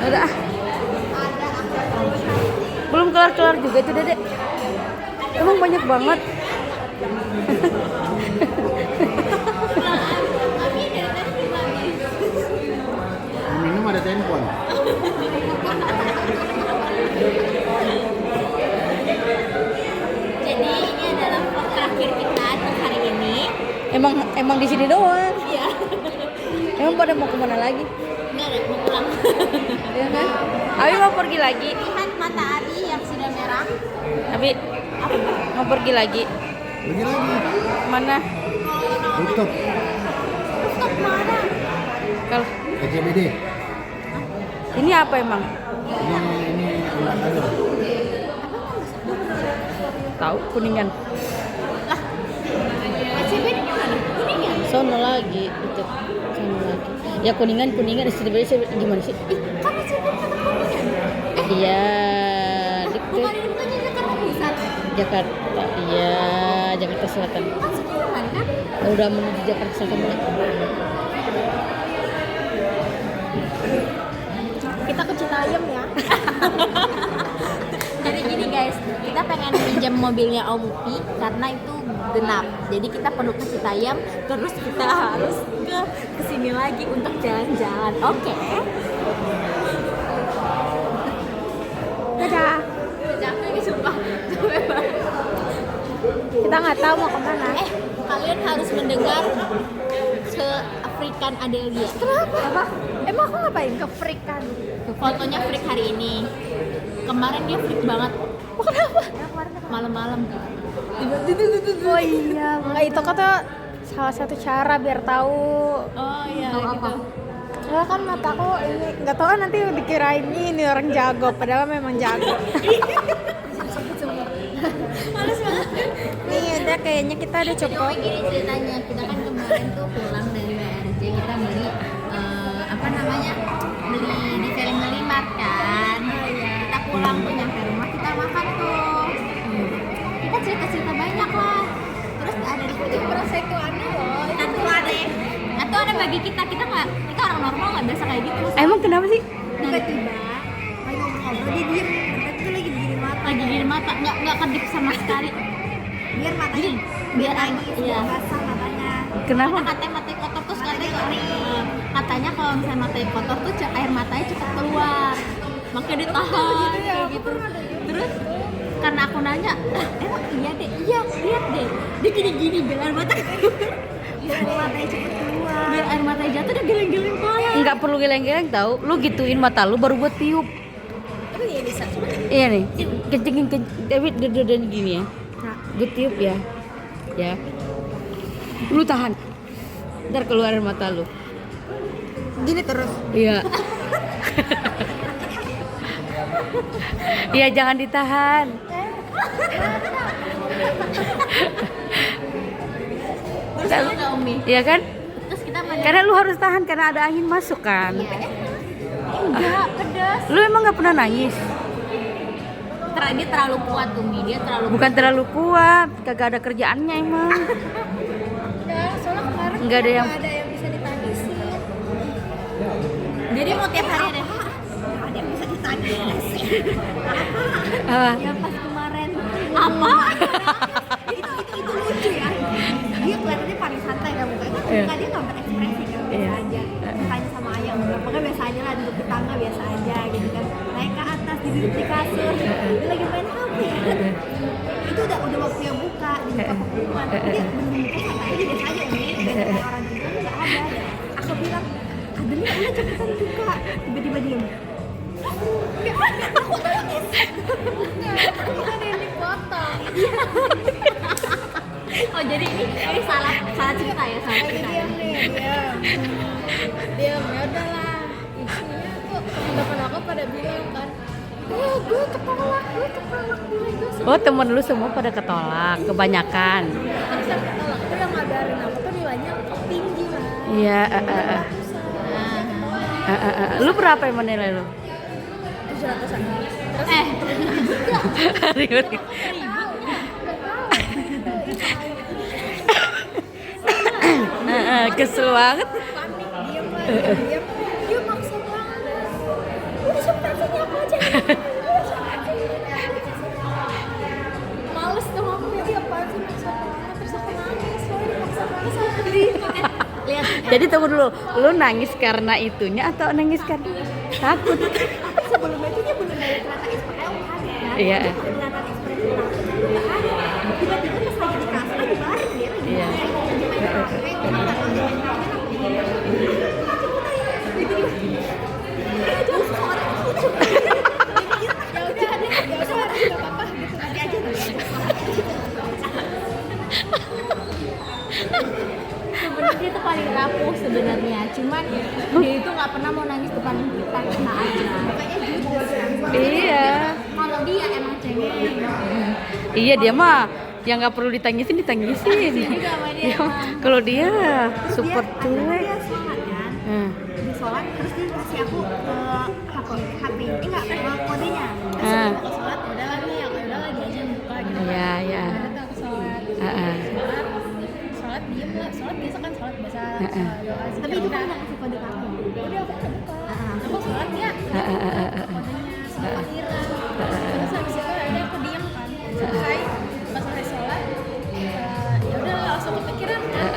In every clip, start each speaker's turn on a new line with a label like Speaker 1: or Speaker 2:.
Speaker 1: Udah. Belum kelar-kelar juga itu, Dedek. Emang banyak banget.
Speaker 2: Minum ada telepon.
Speaker 3: Jadi ini adalah vlog terakhir kita untuk hari ini.
Speaker 1: Emang di sini doang.
Speaker 3: Iya.
Speaker 1: Emang pada mau kemana lagi?
Speaker 3: Enggak ada, mau pulang.
Speaker 1: Ya kan? Abi mau pergi lagi.
Speaker 3: Lihat mata Ari yang sudah merah.
Speaker 1: Abi mau pergi lagi.
Speaker 2: Pergi lagi.
Speaker 1: Mana?
Speaker 2: Tutup.
Speaker 3: Untuk mana?
Speaker 1: Kalau
Speaker 2: SCBD.
Speaker 1: ini apa emang?
Speaker 2: Ini ulang aja.
Speaker 1: Tahu Kuningan.
Speaker 3: SCB di mana? Kuningan.
Speaker 1: Sono lagi itu. Sono lagi. Ya Kuningan SCBD gimana sih?
Speaker 3: Kan SCB kata Kuningan.
Speaker 1: Iya,
Speaker 3: Bukan
Speaker 1: deket
Speaker 3: ini bukannya Jakarta Pusat.
Speaker 1: Jakarta. Iya, Jakarta Selatan.
Speaker 3: Kan sebelahan kan?
Speaker 1: Udah menuju Jakarta Selatan.
Speaker 3: Kita ke Citayam ya. Jadi gini guys, kita pengen pinjam mobilnya Om Upi karena itu genap. Jadi kita perlu ke Citayam, terus kita harus ke kesini lagi untuk jalan-jalan. Oke. Dadah. Capek nih sumpah. Capek banget. Kita nggak tahu mau kemana. Kalian harus mendengar ke African Adelia. Kenapa? Apa? Emang aku ngapain ke African? Fotonya freak hari ini. Kemarin dia freak banget. Oh, kenapa? Malam-malam.
Speaker 4: Oh iya, nggak itu kata salah satu cara biar tahu.
Speaker 3: Oh iya.
Speaker 1: Tahu
Speaker 3: gitu.
Speaker 1: apa?
Speaker 4: Soalnya kan mataku ini nggak tahu kan nanti dikirain ini orang jago, padahal memang jago.
Speaker 3: Males banget.
Speaker 4: Nih udah kayaknya kita udah cukup.
Speaker 3: Gini ceritanya, kita kan kemarin tuh pulang dari WRJ, kita beli apa namanya, beli di Family Mart kan. Kita pulang tuh nyampe rumah, kita makan tuh. Kita cerita banyak lah. Terus ada di situ merasa itu aneh loh. Itu aneh. Nah tuh ada bagi kita nggak, kita orang normal nggak biasa kayak gitu.
Speaker 1: Emang kenapa sih?
Speaker 3: Tiba-tiba lagi ngobrol-ngobrol dia diem, mereka tuh lagi gini mata, nggak kedip sama sekali. Biar matanya, biar lagi basah matanya.
Speaker 1: Kenapa?
Speaker 3: Katanya matanya kotor terus katanya kalau misalnya matanya kotor tuh air matanya cepat keluar, makanya ditahan kayak gitu. Terus karena aku nanya, emang iya deh, iya lihat deh, dia gini biar air mata biar air matanya cepat keluar, biar air matanya jatuh dia geleng-geleng kepala.
Speaker 1: Nggak perlu geleng-geleng tahu. Lu gituin mata lu baru buat tiup.
Speaker 3: Tapi dia bisa cuma
Speaker 1: Iya nih, kencengin David dan gini ya. Gue tiup ya. Ya. Lu tahan. Ntar keluar mata lu.
Speaker 4: Gini terus.
Speaker 1: Iya. Iya jangan ditahan.
Speaker 3: terus ada Umi.
Speaker 1: Iya kan?
Speaker 3: Terus kita main.
Speaker 1: Karena lu harus tahan karena ada angin masuk kan.
Speaker 3: Enggak, pedas.
Speaker 1: Lu emang nggak pernah nangis?
Speaker 3: Dia terlalu kuat Umi, dia terlalu
Speaker 1: Bukan terlalu kuat, kagak ada kerjaannya emang.
Speaker 4: Ya, soalnya kemarin
Speaker 1: Nggak ada yang
Speaker 4: ada yang bisa ditangisin.
Speaker 3: Jadi mau tiap hari ada yang bisa ditangis.
Speaker 1: ah,
Speaker 3: Ya pas kemarin apa? itu lucu ya. Dia kelihatannya paling santai kan mukanya.
Speaker 1: Iya.
Speaker 3: Muka dia nggak berekspresi kan, biasa
Speaker 1: Iya.
Speaker 3: aja. Tanya sama ayam, pokoknya biasa aja lah, duduk di tangga biasa aja gitu kan. Naik ke atas, duduk di kasur, dia lagi main HP ya. Itu udah waktunya buka, dibuka pengumuman. Dia bener-bener santai aja, biasa aja Umi. Beda kayak orang juga nggak ada. Aku bilang, Adelia udah cepetan buka. Tiba-tiba diem. Aku nangis. Aku ada yang dipotong. Oh jadi ini salah cerita ya, salah cerita.
Speaker 4: Diam nih, diam ya udahlah. Isinya tuh teman-teman aku pada bilang kan, gue ketolak bilang gue
Speaker 1: oh temen lu semua pada ketolak, kebanyakan.
Speaker 4: bisa ketolak. Itu yang ngabarin aku tuh nilainya tinggi lah.
Speaker 1: Iya. Lu berapa emang nilai lu?
Speaker 4: 700-an.
Speaker 1: Ribut. Kesel banget.
Speaker 4: panik diam lah diam dia maksa banget udah cepat sini aku aja males dong aku ya apaan sih maksa banget terus aku nangis soalnya dipaksa banget sama diri
Speaker 3: Lihat,
Speaker 1: Jadi tunggu dulu, lu nangis karena itunya atau nangis karena takut?
Speaker 4: sebelumnya itu dia belum ada ternyata SPL kan
Speaker 1: Iya.
Speaker 4: ternyata SPL nggak ada tiba-tiba pas lagi di kelas lagi baring dia lagi
Speaker 1: Iya.
Speaker 3: sebenarnya dia tuh paling rapuh sebenarnya. Cuman dia itu nggak pernah mau nangis depan kita aja. Makanya jujur kan.
Speaker 1: Iya.
Speaker 3: Kalau dia emang cengeng.
Speaker 1: Iya dia mah yang nggak perlu ditangisin ditangisin.
Speaker 3: Juga sama dia.
Speaker 1: Kalau dia support cuek.
Speaker 3: Dia sholat kan. Dia sholat terus dia kasih aku HP ini nggak kodenya. Terus
Speaker 1: Ah.
Speaker 3: aku sholat udahlah nih, udahlah dia aja yang buka gitu.
Speaker 1: Iya iya.
Speaker 3: Udah aku sholat. Sholat diem lah, sholat biasa kan sholat biasa doa. Tapi itu kan nggak kasih kode ke aku. Udah aku udah buka. Aku sholat dia kodenya sama Fahira. Terus habis itu akhirnya aku diem kan. Selesai pas selesai sholat ya udah langsung kepikiran kan.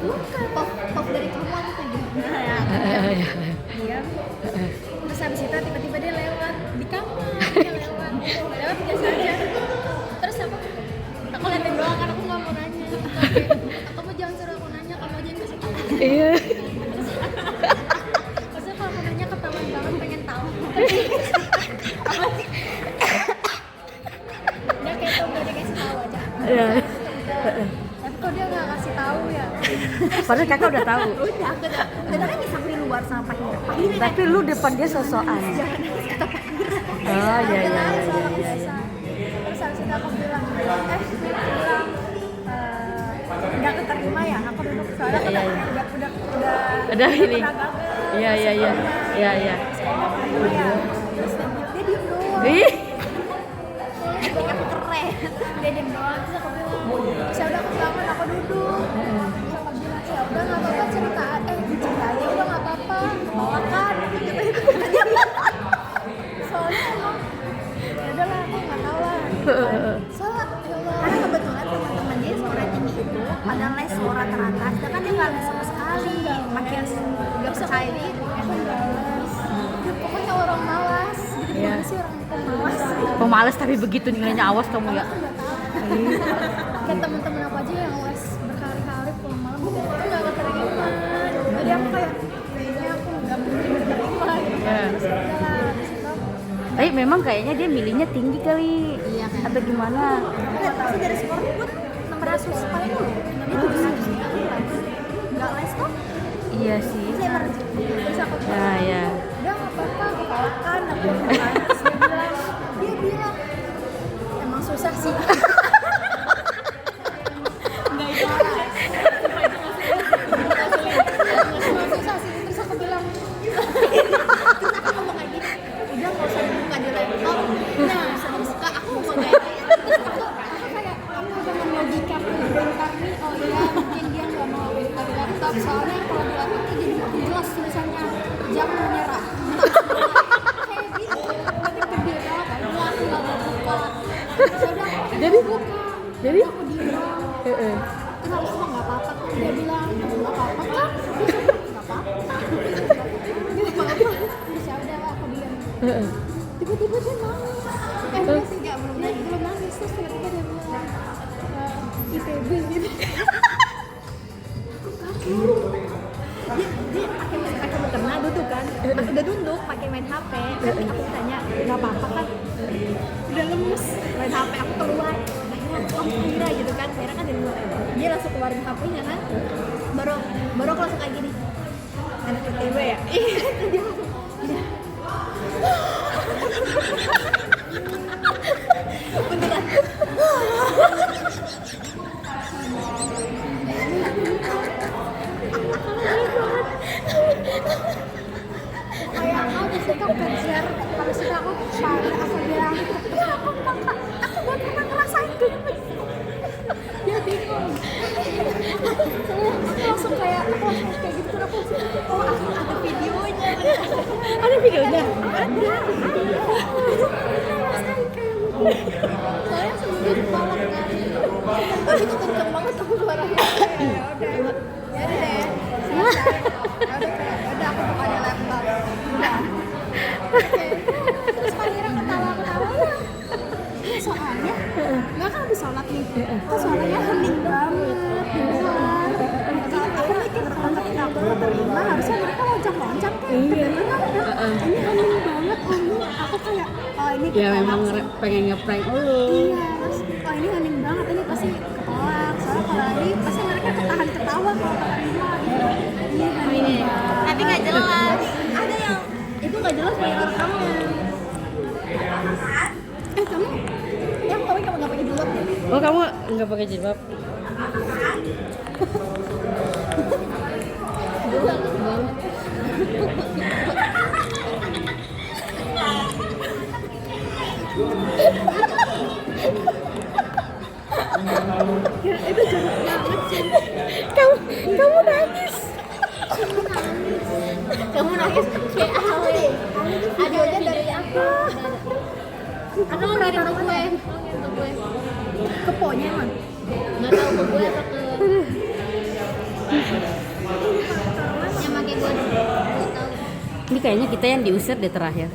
Speaker 3: Bukan pop dari kamu aku kayak gimana ya. Diam. Terus habis itu tiba-tiba dia lewat di kamar, dia lewat biasa aja. Terus aku liatin doang kan aku nggak mau nanya. Kamu jangan suruh aku nanya, kamu aja yang kasih tahu.
Speaker 1: Iya.
Speaker 3: Maksudnya kalau aku nanya ketahuan banget pengen tahu. Dia kayak tau gak dia kasih tahu aja.
Speaker 1: Iya.
Speaker 3: Tapi kok dia nggak kasih tahu ya?
Speaker 1: Padahal kakak udah tahu.
Speaker 3: Udah, aku udah nangis sampai luar sama Fahira.
Speaker 1: Tapi lu depan dia sosokan. Oh iya iya iya iya.
Speaker 3: Terus habis itu aku bilang, udah keterima ya, aku duduk soalnya
Speaker 1: Iya, iya.
Speaker 3: udah
Speaker 1: Ini.
Speaker 3: gagal.
Speaker 1: Iya iya iya. Iya iya.
Speaker 3: Terus ya, terus dia diem doang.
Speaker 1: Ih.
Speaker 3: Acting aku keren. Dia diem doang, terus aku bilang, ya udah aku bangun, aku duduk. Terus aku bilang, ya udah nggak apa-apa cerita aja udah nggak apa-apa, nolak kan? Soalnya emang, ya udahlah aku nggak tahu lah. Soalnya ya Allah. Karena kebetulan teman-teman dia suara tinggi itu pada les suara teratas, sedangkan dia nggak les sama sekali. Makin nggak percaya gitu. Ya, pokoknya orang malas. Gitu
Speaker 1: Iya.
Speaker 3: sih orang pemalas.
Speaker 1: Pemalas tapi begitu nilainya awas kamu ya.
Speaker 3: Kayak teman-teman aku aja yang les berkali-kali pulang malam gitu, itu nggak keterima. Jadi aku kayak kayaknya aku nggak mungkin keterima gitu.
Speaker 1: Iya.
Speaker 3: Terus udahlah, terus itu
Speaker 1: Tapi memang kayaknya dia milihnya tinggi kali.
Speaker 3: Iya, kan.
Speaker 1: Atau gimana?
Speaker 3: aku nggak tahu sih dari skor pun 600 paling dulu. Dia 700 gitu nggak les kok.
Speaker 1: Iya sih.
Speaker 3: Terus emergency. Terus aku bilang,
Speaker 1: Nah ya.
Speaker 3: udah nggak apa-apa, aku kalahkan. Aku bilang, terus dia bilang emang susah sih. Nggak itu susah sih. Terus aku bilang, terus aku ngomong kayak gini, udah nggak usah dibuka di laptop. Nah, terus aku ngomong kayak gitu. Terus aku kayak dengan logika bongkar nih, oh ya mungkin dia nggak mau buka di laptop. Soalnya kalau di laptop tuh jadi makin jelas tulisannya jangan menyerah. Kayak gitu, tapi gede banget. Udah aku nggak mau buka. Terus udah
Speaker 1: Jadi-
Speaker 3: aku buka.
Speaker 1: jadi?
Speaker 3: Aku diem doang.
Speaker 1: Heeh.
Speaker 3: Terus habis itu nggak apa-apa kan dia bilang nggak apa-apa kan nggak apa-apa nggak apa-apa terus ya udah aku diam
Speaker 1: Heeh.
Speaker 3: tiba-tiba dia nangis enggak sih nggak belum nangis terus tiba-tiba dia bilang IPB gitu dia pakai mukena duduk kan udah duduk pakai main HP tapi aku tanya nggak apa-apa kan udah lemes main HP aku keluar akhirnya gitu kan akhirnya kan di luar dia langsung keluarin HP-nya kan baru aku langsung kayak gini anak ITB ya iya dia langsung iya beneran kayak aku di situ kejar habis itu aku bilang ya apa
Speaker 4: Soalnya sebelumnya ditolak kan. Tapi itu kenceng banget tuh suaranya. Ya udah. Ya udah deh. Udah aku bukannya laptop. Udah. Oke. Terus Fahira ketawa-ketawa. Ya soalnya nggak kan habis sholat nih. Kok suaranya hening banget di luar. Aku mikir ketika aku terima harusnya mereka loncat-loncat kan. Kedengeran kan. Ini hening banget Umi. Aku kayak oh ini
Speaker 1: Ya
Speaker 4: ketolak
Speaker 1: memang
Speaker 4: sih.
Speaker 1: pengen ngeprank lu.
Speaker 4: Iya, terus oh ini hening banget, ini pasti ketolak. Soalnya kalau ini pasti mereka ketahan ketawa kalau terima gitu. Ini hening banget.
Speaker 3: Tapi nggak jelas.
Speaker 4: Ada yang itu nggak jelas banyak rekamnya. Kamu yang kamu nggak pakai jilbab deh.
Speaker 1: Oh kamu nggak pakai jilbab?
Speaker 4: Itu jorok banget sih.
Speaker 1: Kamu nangis.
Speaker 3: Kamu nangis kayak Ale.
Speaker 4: Videonya dari apa?
Speaker 3: Atau ngirim ke gue? Ngirim ke gue.
Speaker 4: Keponya emang.
Speaker 3: Nggak tahu ke gue apa ke yang pakai gue. Nggak tahu.
Speaker 1: Ini kayaknya kita yang diusir deh terakhir.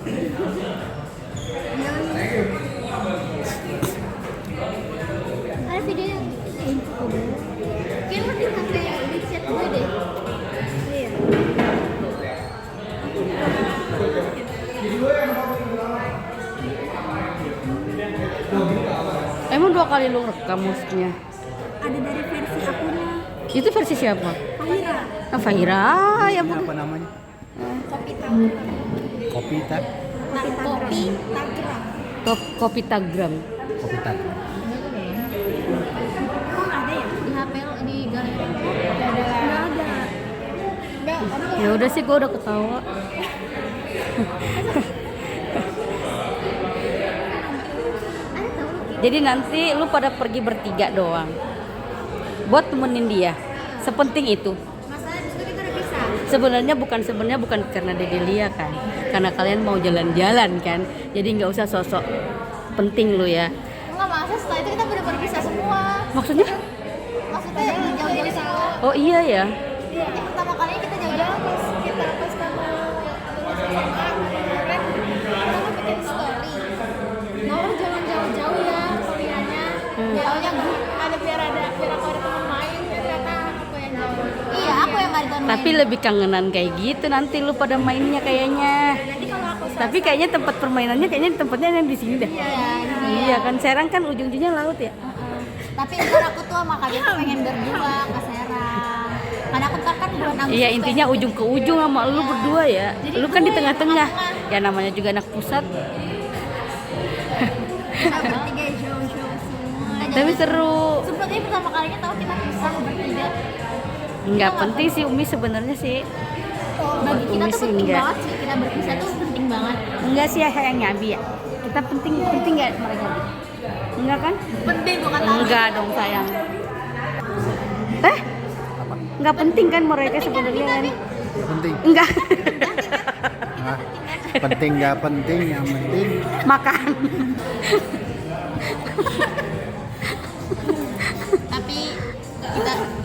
Speaker 3: Ada videonya. Kayaknya lu di kafe di chat gue deh.
Speaker 4: Iya.
Speaker 1: Emang 2 kali lu rekam maksudnya?
Speaker 4: Ada dari versi akunya
Speaker 1: Itu versi siapa?
Speaker 4: Fahira.
Speaker 1: Ah, Fahira ya
Speaker 2: Ini
Speaker 1: bukan.
Speaker 2: apa namanya?
Speaker 4: Kopi Tagram.
Speaker 2: Kopi tak?
Speaker 4: Kopi Tagram.
Speaker 1: Kopi Tagram.
Speaker 2: Kopi tak.
Speaker 4: Oh ada ya?
Speaker 3: Di HP lo di galeri.
Speaker 4: Nggak ada. Nggak, kamu
Speaker 1: Ya udah sih gua udah ketawa.
Speaker 3: Ada tahu lu
Speaker 1: Jadi nanti lu pada pergi bertiga doang. Buat temenin dia. Sepenting itu.
Speaker 3: masalah itu kita udah bisa.
Speaker 1: Sebenarnya bukan karena Dedelia kan. Karena kalian mau jalan-jalan kan. Jadi nggak usah sosok penting lu ya.
Speaker 3: Enggak masa setelah itu kita benar-benar bisa semua.
Speaker 1: Maksudnya?
Speaker 3: Maksudnya jauh-jauh sama.
Speaker 1: Oh iya ya.
Speaker 3: Yang pertama kalinya kita jauh-jauh pas kamu lulus SMA kemarin kamu bikin story. Naura jangan jauh-jauh ya kuliahnya. Soalnya biar aku ada teman main ternyata aku yang jauh. Iya aku yang ada teman
Speaker 1: Tapi lebih kangenan kayak gitu nanti lu pada mainnya kayaknya.
Speaker 4: Nanti kalau aku
Speaker 1: Tapi kayaknya tempat permainannya kayaknya tempatnya yang di sini deh. Iya kan Serang kan ujung-ujungnya laut ya.
Speaker 3: Tapi ntar aku tuh sama Kak Dita pengen berdua ke Serang. Karena aku ntar kan bulan Agustus.
Speaker 1: Iya intinya ujung ke ujung sama lu berdua ya.
Speaker 3: Jadi
Speaker 1: Lu kan di
Speaker 3: gue
Speaker 1: tengah-tengah.
Speaker 3: tengah-tengah.
Speaker 1: Ya namanya juga anak pusat.
Speaker 4: kita bertiga jauh-jauh semua.
Speaker 1: Tapi seru.
Speaker 3: Sepertinya pertama kalinya tahu kita pisah bertiga.
Speaker 1: Nggak penting sih Umi sebenarnya sih.
Speaker 3: Bagi kita
Speaker 1: Umi
Speaker 3: tuh
Speaker 1: sih
Speaker 3: penting
Speaker 1: enggak.
Speaker 3: banget sih kita berpisah tuh penting banget.
Speaker 1: Enggak sih sayangnya Abi ya. Kita penting nggak mereka? Enggak kan?
Speaker 3: Penting bukan tahu.
Speaker 1: Enggak dong sayang. Nggak penting kan mereka sebenarnya kan?
Speaker 2: Gak penting.
Speaker 1: Enggak.
Speaker 2: Hah? Penting gak penting, yang penting
Speaker 1: Makan.
Speaker 3: Tapi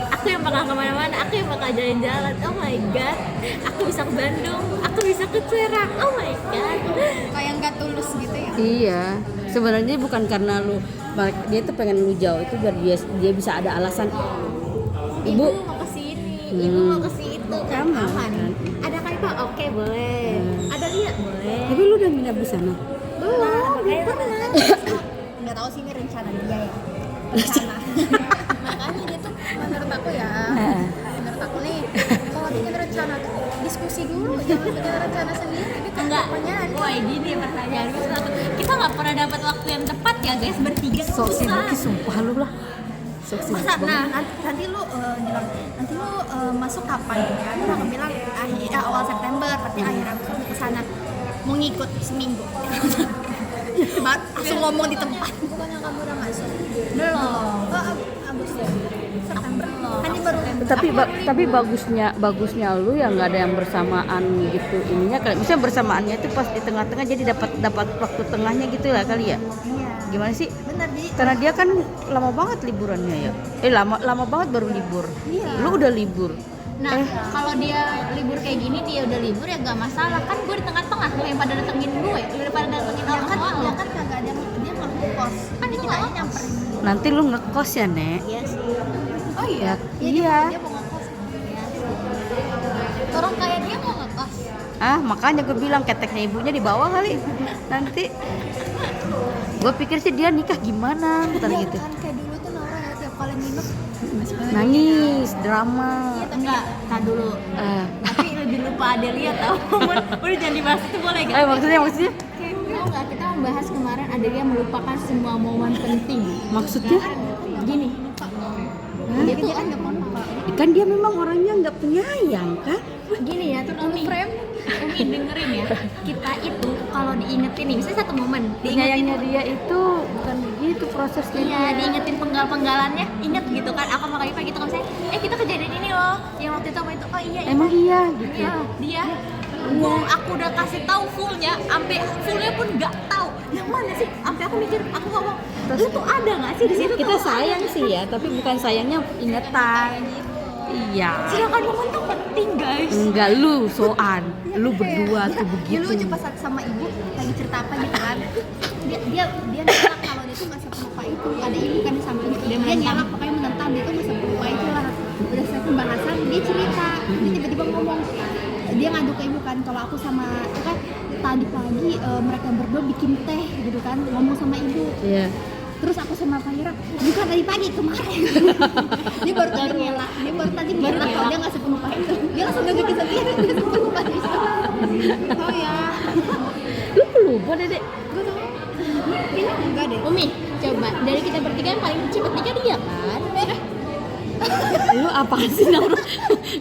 Speaker 3: aku yang bakal kemana-mana, aku yang bakal jalan-jalan. Oh my god, aku bisa ke Bandung, aku bisa ke Serang. Oh my god.
Speaker 4: Kayak nggak tulus gitu ya.
Speaker 1: Iya. Sebenarnya bukan karena dia tuh pengen lu jauh itu biar dia bisa ada alasan.
Speaker 3: Ibu mau ke sini, ibu mau ke situ kan
Speaker 1: Sama,
Speaker 3: aman.
Speaker 1: kan?
Speaker 3: Ada kan Pak? Oke, boleh. Ada lihat boleh.
Speaker 1: Tapi lu udah nginep di sana.
Speaker 3: Belum pernah.
Speaker 4: Nggak tahu sih ini rencana dia ya. Rencana. Makanya dia tuh menurut aku ya. Menurut aku nih, kalau bikin rencana tuh diskusi dulu, jangan bikin rencana sendiri. Ini kan
Speaker 3: Enggak.
Speaker 4: pertanyaan.
Speaker 3: Wah, gini pertanyaan. Kita nggak pernah dapat waktu yang tepat ya guys bertiga.
Speaker 1: Sok
Speaker 3: Susah.
Speaker 1: sibuk sumpah lu lah. Sok sibuk
Speaker 4: Masa,
Speaker 1: banget.
Speaker 4: nah nanti lu bilang nanti lu masuk kapan ya? Lu akan bilang awal September, berarti akhir Agustus lu kesana mau ngikut seminggu. Langsung ngomong di tempat. Bukannya kamu udah masuk?
Speaker 3: Belum.
Speaker 4: Oh, Agustus, September. Kan
Speaker 1: tapi bagusnya lu ya nggak ada yang bersamaan gitu ininya kali. Misalnya bersamaannya itu pas di tengah-tengah jadi dapat waktu tengahnya gitu lah kali ya.
Speaker 4: Iya.
Speaker 1: Gimana sih?
Speaker 4: Bener, jadi
Speaker 1: Karena dia kan lama banget liburannya ya. Lama banget baru libur.
Speaker 4: Iya.
Speaker 1: Lu udah libur.
Speaker 3: Nah, kalau dia libur kayak gini, dia udah libur ya gak masalah. Kan gue di tengah-tengah, lu yang pada datengin gue, daripada datengin orang tua
Speaker 4: dia
Speaker 3: lo.
Speaker 4: kan kagak ada, dia nggak ngekos.
Speaker 3: Kan itu
Speaker 4: Kita
Speaker 3: nggak
Speaker 4: aja nyamperin.
Speaker 1: Nanti lu ngekos ya, Nek?
Speaker 4: Iya sih.
Speaker 3: Oh iya?
Speaker 1: Iya.
Speaker 4: Dia mau ngekos. Iya.
Speaker 3: Orang kayak dia mau ngekos.
Speaker 1: Makanya gue bilang keteknya ibunya di bawah kali. Nanti gue pikir sih dia nikah gimana, ntar
Speaker 4: Iya
Speaker 1: gitu.
Speaker 4: kan kayak dulu tuh Naura ya tiap kali nginep
Speaker 1: Nangis, drama.
Speaker 3: Enggak, tak dulu. Tapi lebih lupa Adelia tau. Udah jangan dibahas itu boleh gak?
Speaker 1: Maksudnya
Speaker 3: Tahu nggak, kita membahas kemarin Adelia melupakan semua momen penting.
Speaker 1: maksudnya
Speaker 3: Gini,
Speaker 4: dia tuh kan nggak kompak.
Speaker 1: kan dia memang orangnya nggak penyayang kan?
Speaker 3: gini ya, Umi dengerin ya. Kita itu kalau diingetin nih, misalnya satu momen,
Speaker 1: Penyayangnya dia itu bukan begitu prosesnya.
Speaker 3: iya, diingetin penggalannya, inget gitu kan. Aku sama Kak Ipa gitu kan, misalnya, kita kejadian ini loh, yang waktu itu sama itu. Oh iya,
Speaker 1: Emang iya gitu.
Speaker 3: iya, dia. Aku udah kasih tahu fullnya, sampai fullnya pun nggak tahu. Yang mana sih? Sampai aku mikir, aku ngomong, lu tuh ada nggak sih di situ?
Speaker 1: Kita
Speaker 3: tuh
Speaker 1: sayang
Speaker 3: ada.
Speaker 1: sih ya, tapi bukan sayangnya ingetan. Iya.
Speaker 3: Sedangkan momen tuh penting guys.
Speaker 1: Enggak lu soan, lu berdua tuh
Speaker 4: Dia
Speaker 1: begitu.
Speaker 4: lucu pas sama ibu lagi cerita apa gitu kan. Dia nyelak kalau dia tuh nggak sepelupa itu. Ada ibu kan di sampingnya. Dia nyelak pokoknya menentang dia tuh nggak sepelupa itu lah. Udah selesai pembahasan dia cerita. Dia tiba-tiba ngomong, dia ngadu ke ibu kan kalau aku sama itu kan tadi pagi mereka berdua bikin teh gitu kan, ngomong sama ibu.
Speaker 1: Iya.
Speaker 4: Terus aku sama Fahira, bukan dari pagi kemarin. Dia baru tadi ngelak, kalau dia nggak sepenuh itu. Dia langsung gak bikin setir, dia sepenuh itu. Oh ya,
Speaker 1: Lu lupa Dedek.
Speaker 4: gue tau. Ini enggak deh.
Speaker 3: Umi, coba dari kita bertiga yang paling cepet nikah dia kan?
Speaker 1: Lu apaan sih Naura?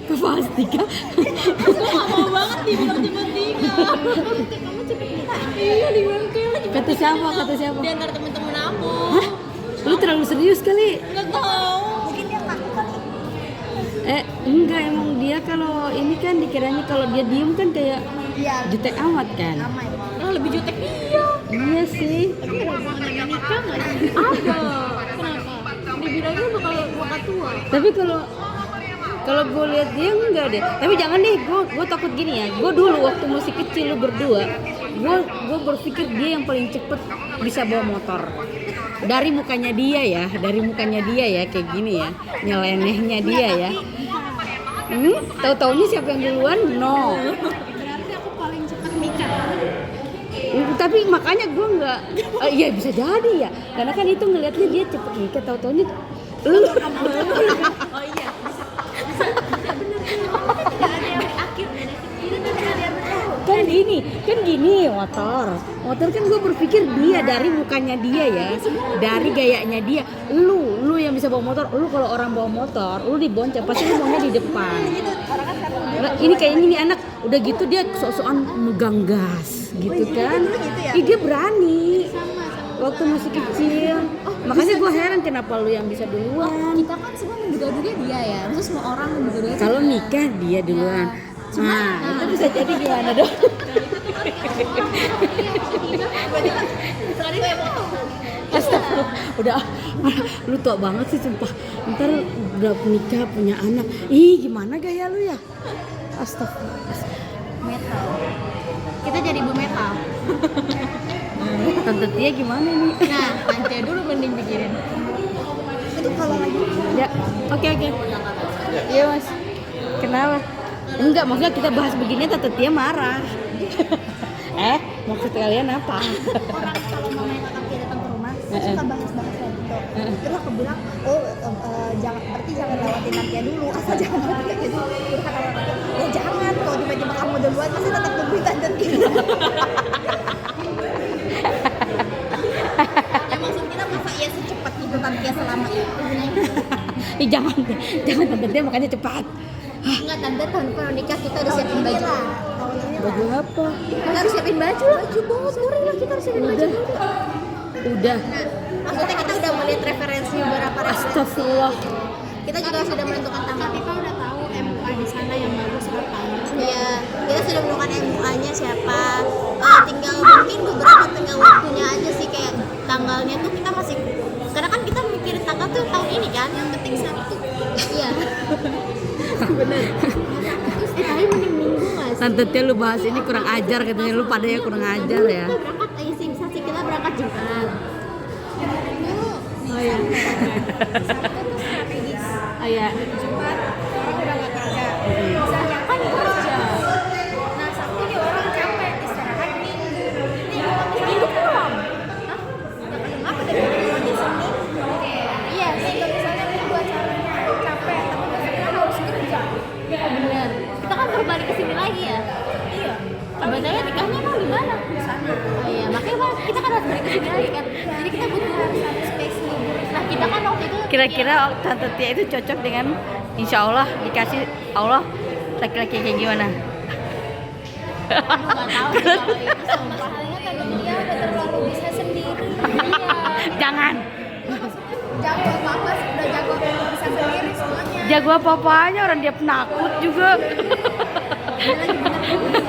Speaker 1: Kepastika.
Speaker 3: Aku gak mau banget dibilang cepet nikah.
Speaker 4: Kamu cepet nikah.
Speaker 3: Iya, dibilang kayak
Speaker 1: Kata siapa?
Speaker 3: di antara temen-temen aku.
Speaker 1: Lu terlalu serius kali.
Speaker 3: Nggak tahu.
Speaker 4: Mungkin dia ngaku kali.
Speaker 1: Enggak, emang dia kalau ini kan dikiranya kalau dia diem kan kayak
Speaker 4: Iya,
Speaker 1: jutek amat kan.
Speaker 4: lama ya.
Speaker 3: Nah, lebih jutek dia.
Speaker 1: Iya sih.
Speaker 4: Tapi ada hubungannya nikah nggak sih?
Speaker 3: Ada. Kenapa? Dibilangnya bakal tua.
Speaker 1: Tapi kalau gue lihat dia enggak deh. Tapi jangan deh, gue takut gini ya. Gue dulu waktu masih kecil lu berdua, gue berpikir dia yang paling cepet bisa bawa motor. Dari mukanya dia ya kayak gini ya, nyelenehnya dia ya. Tahu-taunya siapa yang duluan? No.
Speaker 4: Berarti aku paling cepat nikah.
Speaker 1: Tapi makanya gue nggak, iya bisa jadi ya. Karena kan itu ngelihatnya dia cepet nikah, tahu-taunya lu.
Speaker 3: Oh iya. Tidak ada yang berakhir dari itu tuh tidak ada yang berakhir.
Speaker 1: kan gini motor kan gue berpikir dia dari mukanya dia ya, dari gayanya dia. Lu yang bisa bawa motor, lu kalau orang bawa motor lu dibonceng pasti lu maunya di depan. Nah, ini kayaknya nih anak udah gitu dia sok-sokan megang gas gitu kan. Ih, dia berani waktu masih kecil. Makanya gue heran kenapa lu yang bisa duluan.
Speaker 3: Kita kan semua menduga-duga dia ya. Terus semua orang menduga-duga
Speaker 1: Kalau nikah dia duluan. Nah, itu bisa jadi gimana dong? Astagfirullah, udah lu tua banget sih sumpah. Ntar udah nikah punya anak. Ih, gimana gaya lu ya? Astagfirullah.
Speaker 3: metal. Kita jadi ibu metal.
Speaker 1: Tante Tia gimana nih?
Speaker 3: Nah, nanti dulu mending pikirin.
Speaker 4: Itu kalau lagi
Speaker 1: Ya, oke. Iya mas. Kenapa? Enggak, maksudnya kita bahas begini Tante Tia marah. Maksud kalian apa?
Speaker 4: orang kalau mamanya kakak Tia datang ke rumah suka bahas-bahas kayak gitu. Terus aku bilang, jangan lewatin Tia dulu, asal jangan lewatin Tia dulu. Terus kata kakak Tia, ya jangan, kalau tiba-tiba kamu duluan pasti tetap nungguin Tante Tia. Ya maksud kita masa iya secepat itu Tante Tia selama itu.
Speaker 1: Ih, jangan Tante Tia makanya cepat.
Speaker 3: Enggak, tante tahun depan nikah kita udah siapin baju.
Speaker 1: Baju apa?
Speaker 3: Kita harus siapin baju lah. Baju murah lah, kita harus siapin baju.
Speaker 1: Udah.
Speaker 3: Maksudnya kita udah melihat referensi beberapa referensi.
Speaker 1: Astagfirullah.
Speaker 3: kita juga sudah menentukan tanggal.
Speaker 4: Kita udah tahu MUA di sana yang bagus apa.
Speaker 3: Iya, kita sudah menentukan MUA-nya siapa. Tinggal mungkin beberapa tinggal waktunya aja sih, kayak tanggalnya tuh kita masih, karena kan kita mikirin tanggal tuh tahun ini kan, yang penting Sabtu. Iya. Bener.
Speaker 4: Tapi mending minggu nggak sih?
Speaker 1: Tante Tia lu bahas ini kurang ajar katanya, lu pada ya kurang ajar ya.
Speaker 3: Kita berangkat, saksi kita berangkat Jumat.
Speaker 1: Oh iya.
Speaker 4: Sabtu tuh strategis.
Speaker 1: Oh iya.
Speaker 4: Jumat orang udah nggak kerja. Misalnya kan kerja. Nah Sabtu nih orang capek istirahat minggu. Minggu pulang. Hah? Apa dari minggu Senin? Iya sih. Kalau misalnya minggu acaranya capek, tapi besoknya harus kerja.
Speaker 3: Bener. Kita kan baru balik ke sini lagi ya.
Speaker 4: Iya.
Speaker 3: Sebenarnya nikahnya mau di mana?
Speaker 4: Di sana.
Speaker 3: Oh iya, makanya kita kan harus balik ke sini lagi kan. Jadi kita butuh satu space libur. Nah kita kan waktu itu
Speaker 1: Kira-kira Tante Tia itu cocok dengan insya Allah dikasih Allah laki-laki kayak gimana?
Speaker 3: nggak tahu sih kalau itu sumpah.
Speaker 4: Soalnya tadi dia udah terlalu bisa sendiri.
Speaker 1: Jangan.
Speaker 4: Jago apa sih? Udah jago bisa sendiri semuanya.
Speaker 1: Jago apa-apanya, orang dia penakut juga.
Speaker 4: Dia lagi bener-bener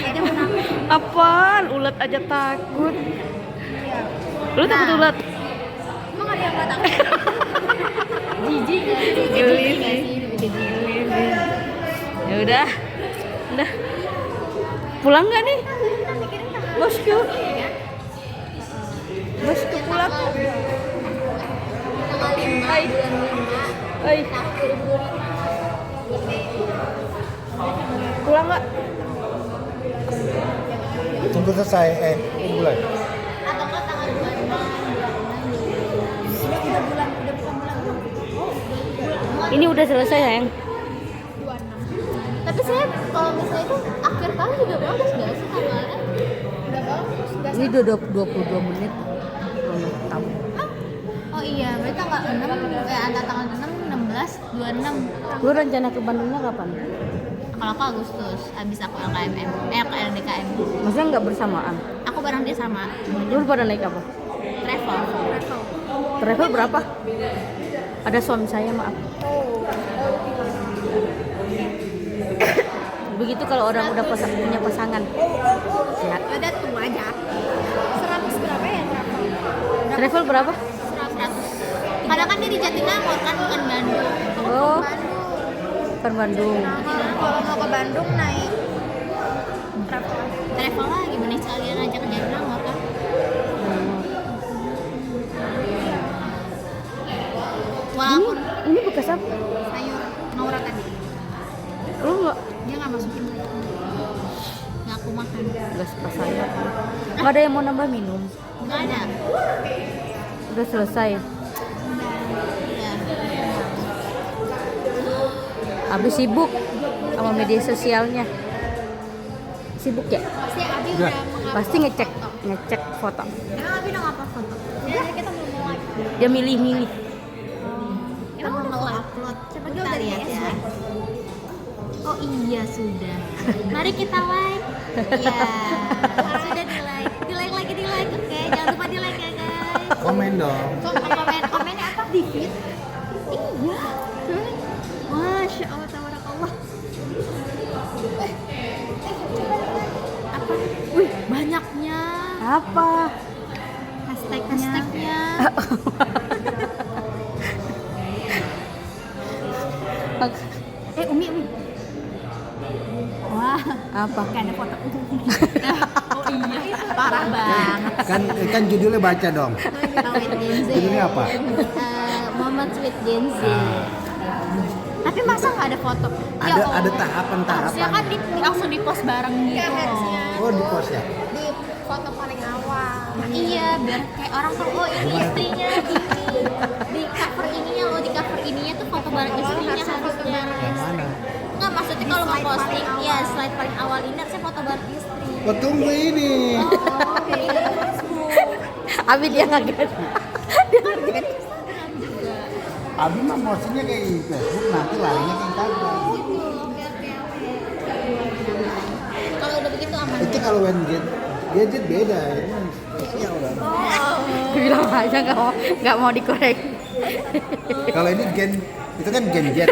Speaker 4: aja menang.
Speaker 1: Apaan? Ulet aja takut.
Speaker 4: Iya.
Speaker 1: Lu takut ulet?
Speaker 4: Emang ada yang nggak takut?
Speaker 3: Jijik nggak sih?
Speaker 1: Geli
Speaker 3: Jijik nggak
Speaker 1: sih.
Speaker 3: sih?
Speaker 1: Geli sih. Ya udah. Pulang nggak nih? Bosku. Bosku pulang.
Speaker 3: Tanggal 5
Speaker 1: Hai.
Speaker 3: bulan 5
Speaker 1: Oi,
Speaker 3: tahun 2005.
Speaker 1: pulang nggak?
Speaker 2: Tunggu selesai bulan.
Speaker 3: Atau nggak tanggal 26
Speaker 4: Udah bukan bulan.
Speaker 1: Ini udah selesai sayang.
Speaker 4: 26.
Speaker 3: Tapi saya kalau misalnya itu akhir tahun juga bagus nggak sih tanggalnya?
Speaker 4: Udah bagus. Udah
Speaker 1: Ini udah 22 menit. Tahu.
Speaker 3: Oh iya, berarti tanggal 6, antara tanggal 6, 16, 26.
Speaker 1: Lu rencana ke Bandungnya kapan?
Speaker 3: Kalau aku Agustus, habis aku LKMM, ke LDKM.
Speaker 1: Maksudnya nggak bersamaan?
Speaker 3: Aku bareng dia sama
Speaker 1: Lu pada naik apa?
Speaker 3: travel.
Speaker 1: Travel berapa? Ada suami saya, maaf. Begitu kalau orang udah punya pasangan. Ya.
Speaker 3: Udah tuh aja.
Speaker 4: 100 berapa ya travel?
Speaker 1: Travel berapa?
Speaker 3: 100. Karena kan dia di Jatinangor kan, bukan Bandung.
Speaker 1: Oh,
Speaker 4: Bandung.
Speaker 1: ke Bandung.
Speaker 4: Nah, kalau mau ke Bandung naik travel.
Speaker 3: Travel lagi, bener sekalian aja ke Jatinangor kan. Walaupun
Speaker 1: Ini bekas apa?
Speaker 4: Sayur Naura tadi.
Speaker 1: Lu
Speaker 4: Dia nggak masukin lagi.
Speaker 3: nggak aku makan.
Speaker 1: nggak suka saya. Nggak ada yang mau nambah minum.
Speaker 3: Nggak ada.
Speaker 1: Udah selesai.
Speaker 3: Udah.
Speaker 1: Habis sibuk sama media sosialnya. Sibuk ya?
Speaker 4: Pasti Abi
Speaker 2: Udah.
Speaker 4: udah mengupload
Speaker 1: Pasti ngecek foto.
Speaker 3: Emang Abi udah ngapa foto?
Speaker 4: Udah, kita belum mulai.
Speaker 1: Dia milih-milih.
Speaker 3: Emang udah mau upload? Coba kita lihat ya. Oh iya sudah. Mari kita like. Iya. Sudah di like. Di like lagi di like. Oke, jangan lupa di like ya guys.
Speaker 2: Komen dong.
Speaker 3: Komennya apa? Di feed? Iya. Masya Allah, tabarakallah. Apa? Wih, banyaknya.
Speaker 1: Apa?
Speaker 3: Hashtagnya. Umi. Wah,
Speaker 1: Apa?
Speaker 3: gak ada foto Umi. Oh iya, parah banget.
Speaker 2: Kan judulnya baca dong. Judulnya apa?
Speaker 3: Moments with Gen Z. Tapi masa nggak ada foto? Ya
Speaker 2: Ada
Speaker 3: Allah.
Speaker 2: tahapan-tahapan.
Speaker 3: Harusnya kan langsung di post bareng gitu.
Speaker 4: harusnya.
Speaker 2: Oh, di post ya.
Speaker 4: Di foto paling awal.
Speaker 3: Iya, biar kayak orang tuh oh ini istrinya ini. Di cover ininya loh, di cover ininya tuh foto bareng istrinya harusnya.
Speaker 2: Yang mana?
Speaker 3: Enggak, maksudnya kalau mau posting, ya slide paling awal ini harusnya foto bareng istri.
Speaker 2: Oh, tunggu ini.
Speaker 3: Oh, kayak gitu di Facebook.
Speaker 1: Abi dia nggak
Speaker 3: Instagram juga.
Speaker 2: Abi mah maunya kayak di Facebook, nanti larinya ke Instagram.
Speaker 3: Kalau udah begitu aman.
Speaker 2: Itu kalau gadget beda, ini spesial kan.
Speaker 1: bilang aja nggak mau dikorek.
Speaker 2: Kalau ini Itu kan genjet.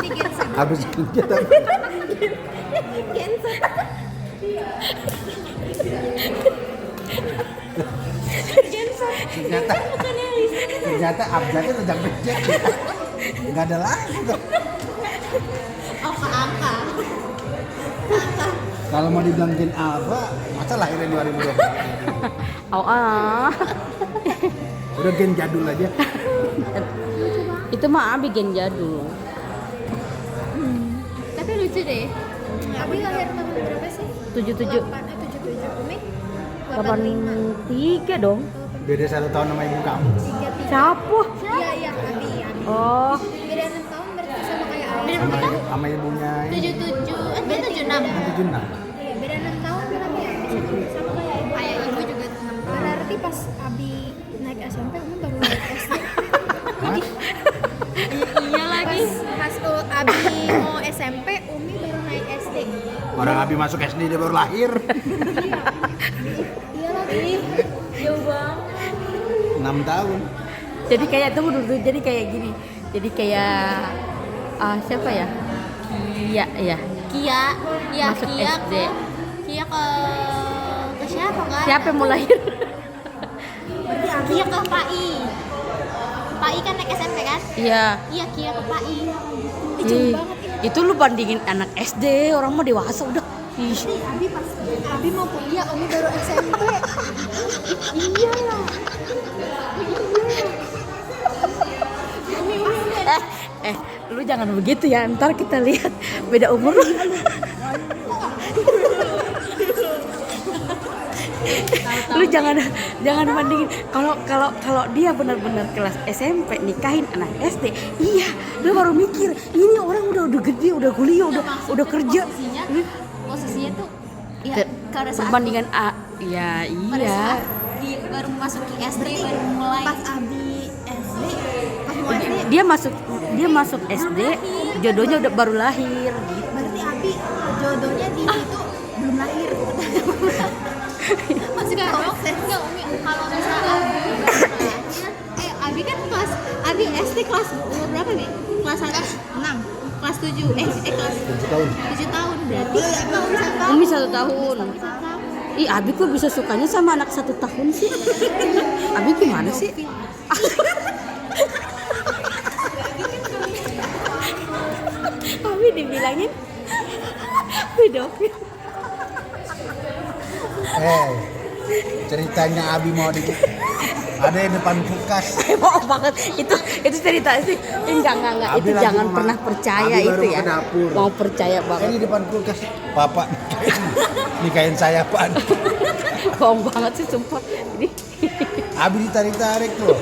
Speaker 3: Ini genset.
Speaker 2: Habis genjet apa?
Speaker 3: Genset.
Speaker 2: Ternyata abjadnya udah sampai jet. Nggak ada lagi tuh.
Speaker 3: Oh, ke angka.
Speaker 2: Kalau mau dibilang gen apa, masa lahirnya 2020?
Speaker 1: Oh
Speaker 2: Udah gen jadul aja.
Speaker 1: itu mah Abi gen jadul.
Speaker 3: Tapi lucu deh.
Speaker 4: Abi lahir tahun berapa sih?
Speaker 1: 77
Speaker 4: 77. Umi?
Speaker 1: 83 dong.
Speaker 2: Beda 1 tahun sama ibu kamu.
Speaker 4: 33.
Speaker 1: Siapa?
Speaker 4: Iya, Abi.
Speaker 1: Oh,
Speaker 4: Beda 6 tahun berarti sama kayak Abi.
Speaker 2: Sama ibunya ini.
Speaker 3: 77, dia 76.
Speaker 2: 76.
Speaker 4: Iya, beda 6 tahun berarti ya. Sama kayak Ibu.
Speaker 3: Kayak ibu juga 6 tahun.
Speaker 4: Berarti pas Abi naik SMP, Umi baru naik SD.
Speaker 2: Hah?
Speaker 3: Iya lagi.
Speaker 4: Pas Abi mau SMP, Umi baru naik SD.
Speaker 2: Orang Abi masuk SD dia baru lahir.
Speaker 4: Iya lagi.
Speaker 3: Jauh banget.
Speaker 2: 6 tahun.
Speaker 1: jadi kayak tunggu dulu, jadi kayak gini. Jadi kayak siapa ya? Kia ya.
Speaker 3: Kia, ya
Speaker 1: Masuk
Speaker 3: Kia
Speaker 1: SD.
Speaker 3: Kia ke siapa kan?
Speaker 1: Siapa yang mau lahir?
Speaker 3: Kia ke Pai. Pai kan naik SMP kan?
Speaker 1: Iya.
Speaker 3: Iya, Kia ke Pai.
Speaker 1: Ih, itu lu bandingin anak SD, orang mah dewasa udah. Ih,
Speaker 4: Abi pas Abi mau kuliah, Umi baru SMP. Iya lah.
Speaker 1: lu jangan begitu ya, ntar kita lihat beda umur. Lu jangan bandingin. Kalau dia benar-benar kelas SMP nikahin anak SD, iya, dia baru mikir ini orang udah gede, udah kuliah, udah kerja.
Speaker 3: Posisinya tuh ya pada saat
Speaker 1: Perbandingan ya
Speaker 3: pada
Speaker 1: iya.
Speaker 3: saat baru masuk ke SD baru mulai
Speaker 4: Pas Abi SD, pas mau SD,
Speaker 1: Dia masuk SD, jodohnya udah baru lahir gitu.
Speaker 4: berarti Abi jodohnya di situ belum lahir.
Speaker 3: masih proses enggak Umi kalau misalnya Abi kan kelas Abi SD kelas umur berapa nih? Kelas 6, kelas 7, kelas
Speaker 2: 7 tahun.
Speaker 3: 7 tahun berarti tahun
Speaker 1: Umi 1 tahun. Ih, Abi kok bisa sukanya sama anak 1 tahun sih? Abi gimana sih? Abi dibilangin pedofil.
Speaker 2: Ceritanya Abi mau di ada yang depan kulkas.
Speaker 1: Mau banget itu cerita sih. Enggak
Speaker 2: Abi
Speaker 1: itu
Speaker 2: lagi
Speaker 1: jangan
Speaker 2: mau
Speaker 1: pernah percaya
Speaker 2: Abi baru
Speaker 1: itu
Speaker 2: mau
Speaker 1: ya.
Speaker 2: ke dapur.
Speaker 1: Mau percaya banget.
Speaker 2: Ini di depan kulkas. Papa nikahin saya, Pak.
Speaker 1: Bohong banget sih sumpah. Ini
Speaker 2: Abi ditarik-tarik loh.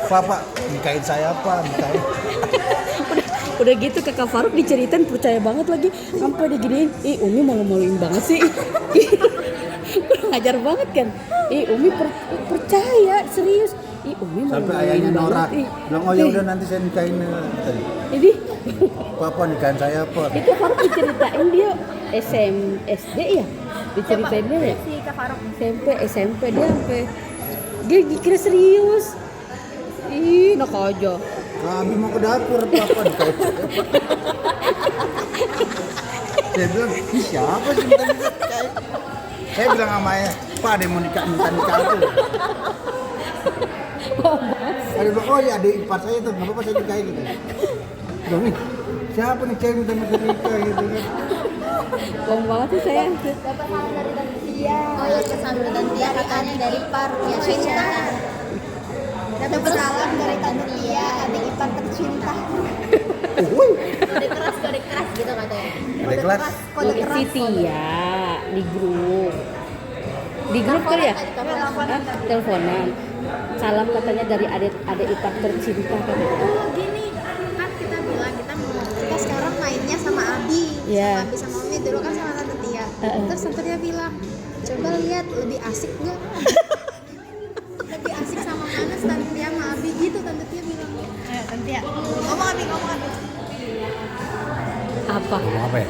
Speaker 2: Papa nikahin saya, Pak. Nikahin.
Speaker 1: udah gitu Kakak Faruk diceritain percaya banget lagi sampai diginiin. Ih, Umi malu-maluin banget sih. Kurang ajar banget kan. Ih, Umi percaya serius. Ih, Umi
Speaker 2: Sampai
Speaker 1: malu-maluin
Speaker 2: ayahnya
Speaker 1: banget.
Speaker 2: norak.
Speaker 1: Ih,
Speaker 2: Bilang, oh ya udah nanti saya nikahin.
Speaker 1: Ini
Speaker 2: Papa nikahin saya, Pak.
Speaker 1: itu Faruk diceritain dia SD ya. Diceritain dia ya.
Speaker 4: Si Kak Faruk.
Speaker 1: SMP dia sampai dia kira serius. Ih, nak aja.
Speaker 2: Kalau Abi mau ke dapur, Papa nikahin saya, Pak. Saya bilang, ini siapa sih minta nikahin? Saya bilang sama ayah, Pak ada yang mau minta nikah tuh. Ada bilang, oh iya adik ipar saya tuh, nggak apa-apa saya nikahin gitu. Bilang, nih, siapa nih cewek minta nikah gitu kan.
Speaker 1: Bohong banget sih saya.
Speaker 4: Dapat salam dari Tante Tia.
Speaker 3: oh ya pesan dan dia katanya dari par ya
Speaker 4: Cinta. Dapat salam dari Tante Tia, adik ipar tercinta.
Speaker 3: kode keras gitu katanya.
Speaker 2: Ada kelas.
Speaker 4: Kode keras.
Speaker 1: Siti ya di grup. Di grup kali ya? Hah? Teleponan. Salam katanya dari adik ipar tercinta katanya.
Speaker 4: Oh gini, kan kita bilang kita sekarang mainnya sama Abi,
Speaker 1: Iya.
Speaker 4: sama Abi sama Umi dulu kan sama Tante Tia. Terus Tante Tia bilang, coba lihat lebih asik nggak? Lebih asik sama mana Tante Tia sama Abi gitu Tante Tia bilang. Tante Tia, ngomong Abi.
Speaker 1: Apa?
Speaker 2: Ngomong apa ya?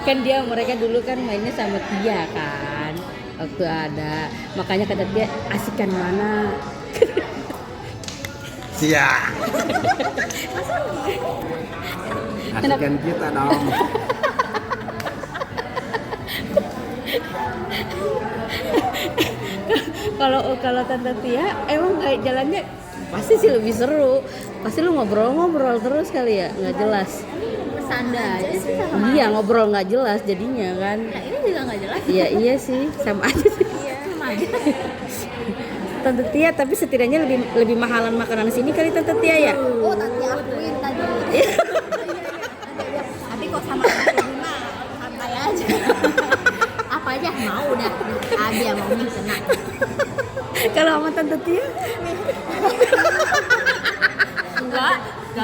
Speaker 1: Kan mereka dulu kan mainnya sama Tia kan. Waktu ada, makanya kata dia asikan mana.
Speaker 2: Iya. Asisten kita dong.
Speaker 1: Kalau Tante Tia emang kayak jalannya pasti sih lebih seru. Pasti lu ngobrol-ngobrol terus kali ya, nggak jelas.
Speaker 3: Bercanda aja sih sama.
Speaker 1: Iya ngobrol nggak jelas jadinya kan.
Speaker 3: Ya ini juga nggak jelas.
Speaker 1: Iya sih sama aja sih.
Speaker 3: Iya, sama aja.
Speaker 1: Tante Tia tapi setidaknya lebih mahalan makanan sini kali Tante Tia ya.
Speaker 4: Oh, tadi akuin tadi.
Speaker 3: Tapi kok sama Abi mah santai aja. Apa aja mau udah. Abi yang mau kena.
Speaker 1: Kalau sama Tante Tia
Speaker 3: Enggak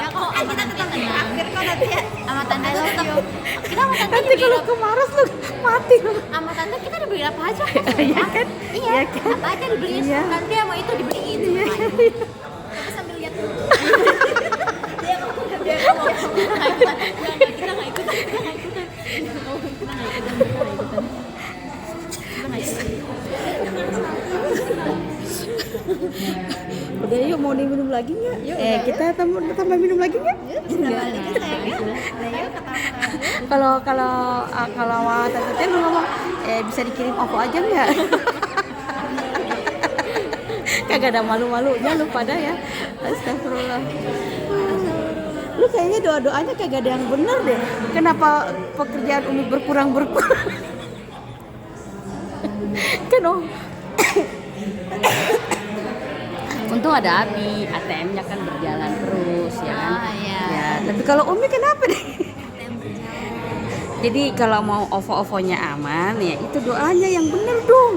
Speaker 3: kok sama kita tetap akhir kok nanti ya. Sama tante tetap. Kita sama tante
Speaker 1: nanti kalau kemaras lu mati lu.
Speaker 3: sama tante kita dibeli apa aja.
Speaker 1: Iya kan?
Speaker 3: Iya,
Speaker 1: Iya kan?
Speaker 3: apa aja dibeliin.
Speaker 1: Iya.
Speaker 3: Nanti sama itu dibeliin.
Speaker 4: Tapi sambil lihat dulu.
Speaker 3: Dia ngomong. Kita nggak ikutan.
Speaker 1: Udah yuk mau diminum lagi nggak? Kita tambah minum lagi nggak? Kalau sama Tante Tia lu ngomong bisa dikirim OVO aja nggak? Kagak ada malu-malunya lu pada ya. Astagfirullah. Lu kayaknya doa-doanya kagak ada yang bener deh. Kenapa pekerjaan Umi berkurang? Kan untung ada Abi, ATM-nya kan berjalan terus ya kan.
Speaker 3: Oh, iya.
Speaker 1: Ya, tapi kalau Umi kenapa deh? Jadi kalau mau OVO-OVO-nya aman ya itu doanya yang bener dong.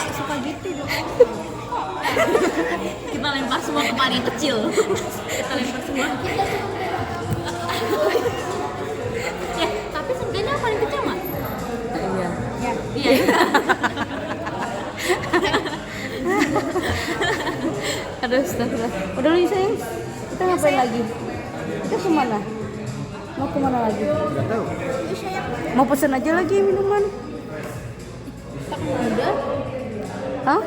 Speaker 4: Suka gitu dong.
Speaker 3: Kita lempar semua ke paling kecil. Kita lempar semua. Ya, tapi seenggaknya yang paling kecil mah.
Speaker 1: Iya.
Speaker 3: Iya.
Speaker 1: Aduh, astagfirullah. Udah lu sayang. Kita ngapain lagi? Kita kemana? Mau kemana lagi?
Speaker 2: Enggak tahu.
Speaker 1: Mau pesen aja lagi minuman?
Speaker 3: Udah.
Speaker 1: Hah?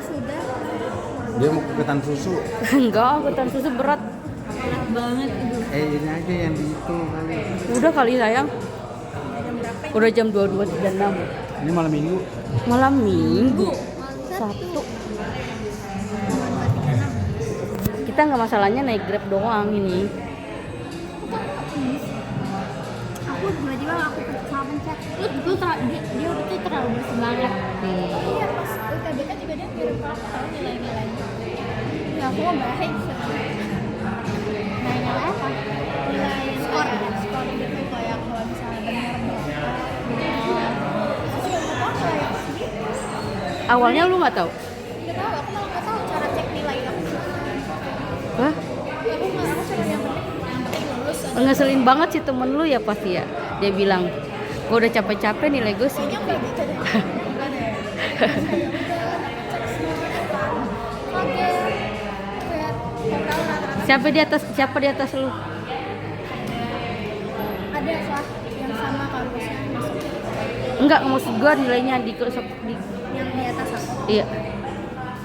Speaker 2: Dia mau ketan susu.
Speaker 1: Enggak, ketan susu berat.
Speaker 3: Enak banget itu.
Speaker 2: Ini aja yang di itu kali.
Speaker 1: Udah kali sayang. Udah jam 22.36.
Speaker 2: Ini malam minggu.
Speaker 1: Malam minggu. Sabtu. Kita nggak masalahnya naik Grab doang ini.
Speaker 4: Aku tiba-tiba aku salah pencet.
Speaker 3: Dia itu terlalu bersemangat deh.
Speaker 4: Iya, pas UTBK juga dia kirim ke aku tahu nilai-nilainya. Ya aku mau baik. Nilai apa? Nilai skor gitu kayak kalau misalnya benar berapa. Aku juga nggak tahu nilai apa sih.
Speaker 1: Awalnya lu nggak tahu?
Speaker 4: Nggak tahu, aku malah nggak tahu cara cek nilai aku.
Speaker 1: Hah?
Speaker 4: Aku cuma yang penting lulus.
Speaker 1: Ngeselin banget sih temen lu ya pasti ya. Dia bilang, gue udah capek-capek nilai gue
Speaker 4: Kayaknya
Speaker 1: segitu.
Speaker 4: nggak gitu deh. Nggak deh. Kaget. Lihat total rata-rata
Speaker 1: Siapa di atas lu?
Speaker 4: ada lah yang sama kampusnya masuk
Speaker 1: Enggak, maksud gue nilainya di
Speaker 4: yang di atas aku
Speaker 1: iya.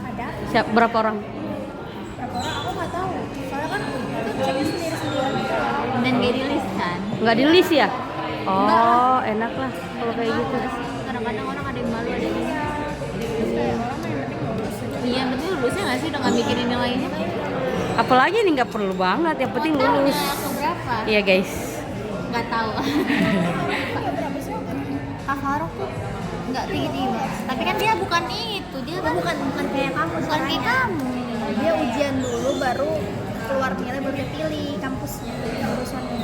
Speaker 4: ada
Speaker 1: Berapa orang?
Speaker 4: berapa orang aku nggak tahu soalnya kan itu ceknya sendiri-sendiri gitu loh.
Speaker 3: Dan gak rilis kan.
Speaker 1: Nggak di list ya? Oh, enak lah kalau kayak gitu.
Speaker 3: Kadang-kadang orang ada yang malu, ada yang ini.
Speaker 4: Terus kayak orang mah yang penting lulus aja.
Speaker 3: Iya, betul lulusnya nggak sih? Udah nggak mikirin nilainya.
Speaker 1: Apalagi ini nggak perlu banget, yang penting
Speaker 3: Mau tahu
Speaker 1: lulus.
Speaker 3: nilai aku berapa?
Speaker 1: Iya guys.
Speaker 3: Nggak tahu.
Speaker 4: Berapa sih Kak Faruk tuh
Speaker 3: Nggak tinggi mas. Tapi kan dia bukan itu, dia kan
Speaker 4: bukan kayak kamu
Speaker 3: bukan kayak
Speaker 4: soalnya.
Speaker 3: kamu.
Speaker 4: Dia ujian dulu baru keluar nilai baru dia pilih kampusnya jurusannya.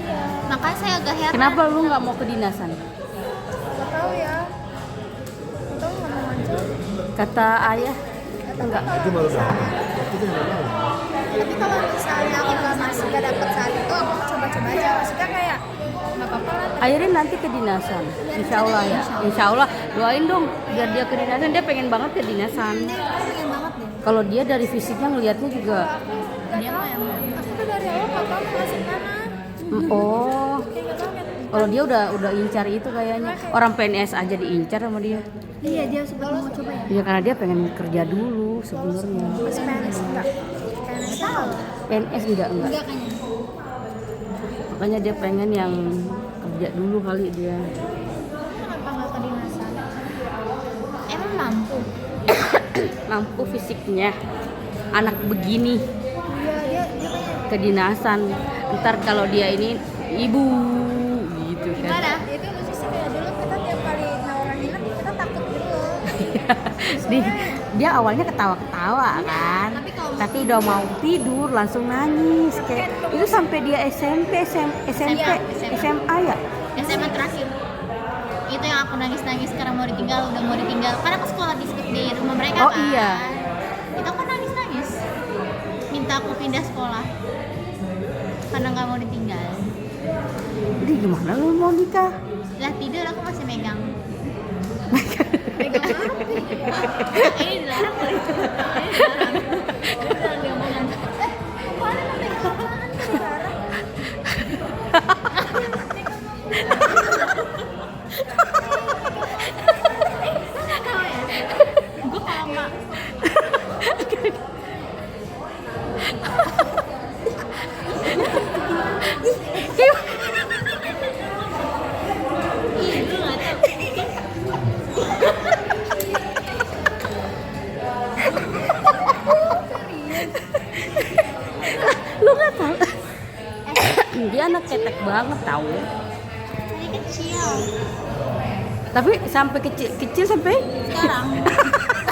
Speaker 4: Iya
Speaker 3: Makanya saya agak heran.
Speaker 1: Kenapa lu nggak mau kedinasan?
Speaker 4: nggak tahu ya nggak tahu nggak mau aja.
Speaker 1: Kata ayah. Enggak.
Speaker 2: Itu baru dapat. Itu yang baru.
Speaker 4: Tapi kalau misalnya aku nggak masuk nggak dapet saat itu aku coba-coba aja maksudnya kayak nggak apa-apa lah.
Speaker 1: Akhirnya nanti kedinasan. Insya Allah ya. Insya Allah doain dong biar dia kedinasan. Dia pengen banget kedinasan.
Speaker 4: Aku pengen banget deh.
Speaker 1: Kalau dia dari fisiknya ngelihatnya juga.
Speaker 4: Dia mah yang aku tuh dari awal nggak tahu mau masuk mana
Speaker 1: Oh.
Speaker 4: kayak nggak tahu kayak
Speaker 1: Kalau dia udah incar itu kayaknya. Orang PNS aja diincar sama dia.
Speaker 3: Iya, dia sempat mau coba ya.
Speaker 1: Ya karena dia pengen kerja dulu sebenarnya.
Speaker 4: Masih PNS enggak? PNS tahu.
Speaker 1: PNS enggak.
Speaker 3: Enggak kayaknya.
Speaker 1: Makanya dia pengen yang kerja dulu kali dia.
Speaker 3: Kenapa nggak kedinasan? Emang mampu?
Speaker 1: Mampu fisiknya. Anak begini
Speaker 4: Iya, dia kayak
Speaker 1: kedinasan. Ntar kalau dia ini ibu gitu kan.
Speaker 3: Gimana?
Speaker 4: itu lucu sih, kayak dulu kita tiap kali nawaran nginep kita takut gitu.
Speaker 1: Dia awalnya ketawa-ketawa kan, tapi udah mau tidur langsung nangis kayak itu sampai dia SMP, SMA ya.
Speaker 3: SMA terakhir. Itu yang aku nangis-nangis karena mau ditinggal, udah mau ditinggal. Karena aku sekolah di rumah mereka
Speaker 1: Oh,
Speaker 3: kan.
Speaker 1: iya.
Speaker 3: Itu aku nangis-nangis. Minta aku pindah sekolah. Karena nggak mau ditinggal.
Speaker 1: Jadi gimana lu mau nikah?
Speaker 3: Lah tidur aku masih megang. Megang apa? Ini dilarang kali. Ini dilarang. Ini dilarang diomongan.
Speaker 4: Kemarin lo megang apaan tuh, Rara?
Speaker 3: Tahu ya? Gue kalau nggak ih, gue nggak tahu.
Speaker 1: Lu nggak tahu? Dia anak ketek banget tahu.
Speaker 3: Ini kecil.
Speaker 1: Tapi sampai kecil sampai
Speaker 3: Sekarang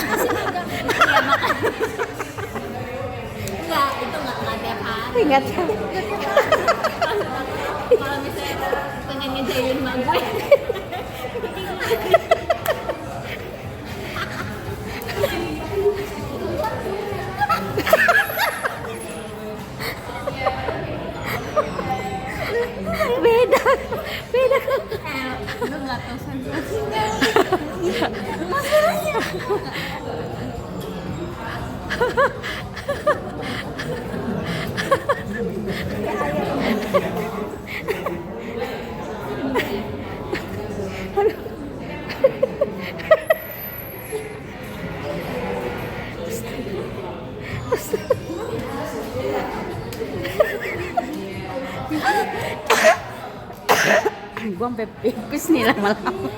Speaker 3: masih megang. Iya makan. Enggak, itu enggak tiap hari.
Speaker 1: ingat tahu.
Speaker 3: Kalau misalnya pengen ngejailin mak gue.
Speaker 1: Beda.
Speaker 3: Lu nggak tahu sensasinya.
Speaker 1: Gua sampai pipis nih lama-lama.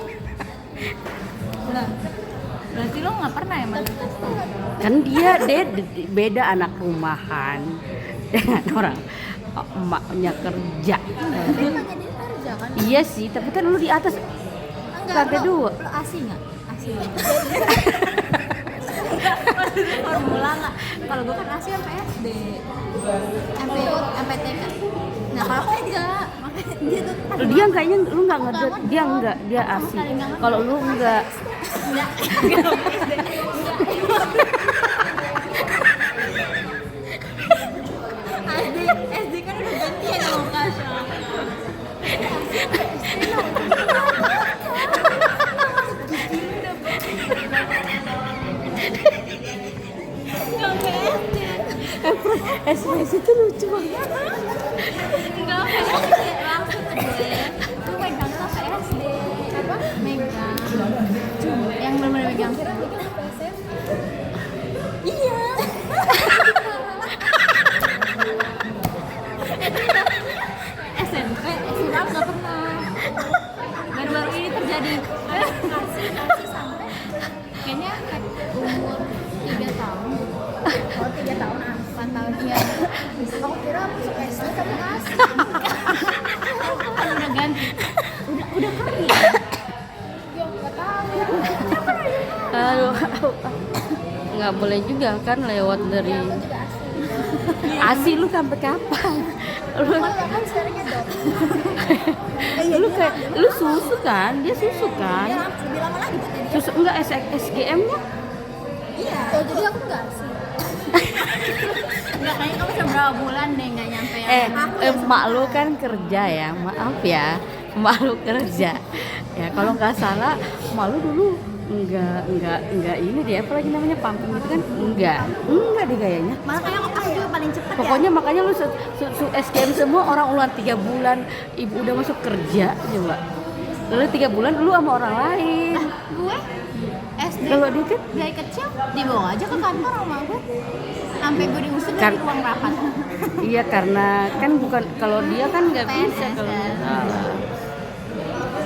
Speaker 3: Berarti lo nggak pernah ya mas?
Speaker 1: Kan dia beda anak rumahan dengan orang emaknya kerja.
Speaker 3: Emang jadi kerja kan?
Speaker 1: Iya sih, tapi kan lu di atas lantai dua.
Speaker 3: Lo ASI nggak? ASI. Formula nggak? Kalau gue kan ASI sampai SD, sampai TK. Nah kalau aku enggak, makanya dia tuh
Speaker 1: Dia kayaknya lu nggak ngedot, dia enggak, dia asik. Kalau lu enggak,
Speaker 3: enggak. SD kan udah gantian sama Kasha.
Speaker 1: SMS itu lucu banget.
Speaker 3: Enggak, SD langsung ke gue. Gue megang sampai SD. Apa? Megang. Yang benar-benar megang. Iya. SMP, SMA nggak pernah. Baru-baru ini terjadi. Kasih sampai kayaknya umur 3 tahun.
Speaker 4: Oh, 3 tahun
Speaker 3: 4 tahun iya.
Speaker 4: Aku kira masuk SD kamu asli.
Speaker 3: Kan udah ganti. Udah kali ya.
Speaker 4: Yo, nggak tahu.
Speaker 1: Aduh, nggak boleh juga kan lewat dari
Speaker 4: Aku juga asli.
Speaker 1: ASI lu sampai kapan? Lu,
Speaker 4: Kalau kan seringnya dong.
Speaker 1: lu kayak lu susu kan? Dia susu kan?
Speaker 4: Ya, lebih lama lagi buat dia.
Speaker 1: Susu enggak SGM-nya?
Speaker 4: Iya. Oh, jadi aku nggak asli.
Speaker 3: Enggak, kayaknya kamu seberapa bulan deh nggak nyampe yang
Speaker 1: Emak lu kan kerja ya, maaf ya, emak lu kerja. Ya kalau nggak salah, emak lu dulu enggak ini dia, apalagi namanya pumping gitu kan? Enggak deh kayaknya.
Speaker 3: malah kayak aku juga paling cepet
Speaker 1: Pokoknya makanya lu SKM semua orang ulang 3 bulan, ibu udah masuk kerja coba. Lalu 3 bulan lu sama orang lain.
Speaker 3: Gue SD
Speaker 1: Kalau dia kan
Speaker 3: dari kecil dibawa aja ke kantor sama gue. Sampai gue diusir
Speaker 1: Kan-
Speaker 3: dari ruang rapat.
Speaker 1: iya karena kan bukan kalau dia kan nggak bisa
Speaker 3: PNS,
Speaker 1: kalau
Speaker 3: kan?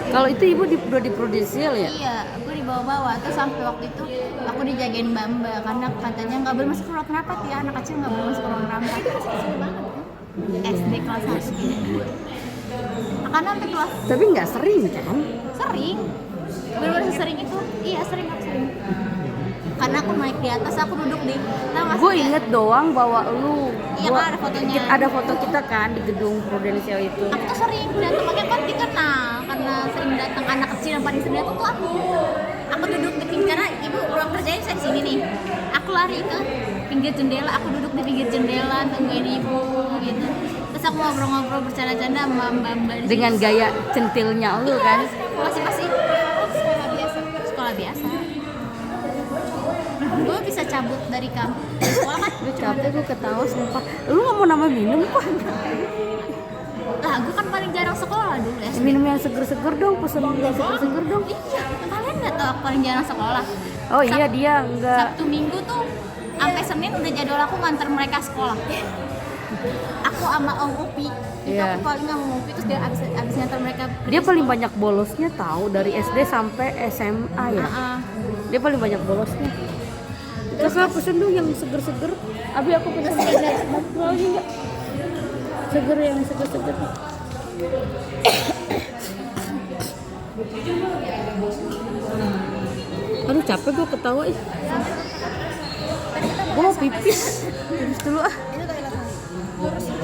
Speaker 1: kalau itu ibu udah di prudensial ya.
Speaker 3: Iya, gue dibawa-bawa. Terus sampai waktu itu aku dijagain Mbak karena katanya nggak boleh masuk ruang rapat ya, anak kecil nggak boleh masuk ruang rapat. Kecil banget kan? SD kelas 1. Karena sampai kelas
Speaker 1: Tapi nggak sering kan?
Speaker 3: sering. Bener-bener sering itu. Iya, sering aku sering. Karena aku naik di atas, aku duduk di. Nah,
Speaker 1: Gue inget doang bahwa lu
Speaker 3: Iya, kan, ada fotonya.
Speaker 1: Ada foto kita kan di gedung prudensial itu.
Speaker 3: aku tuh sering datang, makanya kan dikenal karena sering datang anak kecil yang paling sering datang tuh aku duduk di pinggir karena ibu ruang kerjanya saya di sini nih, aku lari ke pinggir jendela, aku duduk di pinggir jendela tungguin ibu gitu, terus aku ngobrol-ngobrol bercanda-canda sama mbak-mbak di
Speaker 1: Dengan
Speaker 3: sini.
Speaker 1: gaya centilnya lu kan.
Speaker 3: Masih sekolah biasa gue bisa cabut dari sekolah kan gue cuma
Speaker 1: Capek gue ketawa sumpah. Lu nggak mau nama minum kok?
Speaker 3: lah gue kan paling jarang sekolah dulu ya.
Speaker 1: Minum yang seger-seger dong, pesen yang seger-seger dong.
Speaker 3: Iya, kalian nggak tahu aku paling jarang sekolah.
Speaker 1: Oh iya dia enggak.
Speaker 3: Sabtu Minggu tuh sampai Senin udah jadwal aku nganter mereka sekolah. Aku sama Om Upi, itu
Speaker 1: Iya.
Speaker 3: aku paling sama Om Upi terus dia abis nganter mereka.
Speaker 1: Dia paling banyak bolosnya tahu dari SD sampai SMA ya. Dia paling banyak bolosnya. Terus aku pesen dong yang seger-seger. Abi aku pesen mau lagi enggak? Seger yang seger-seger. Aduh capek gue ketawa ih. Gue mau pipis. Pipis dulu ah.
Speaker 4: Itu toilet nanti.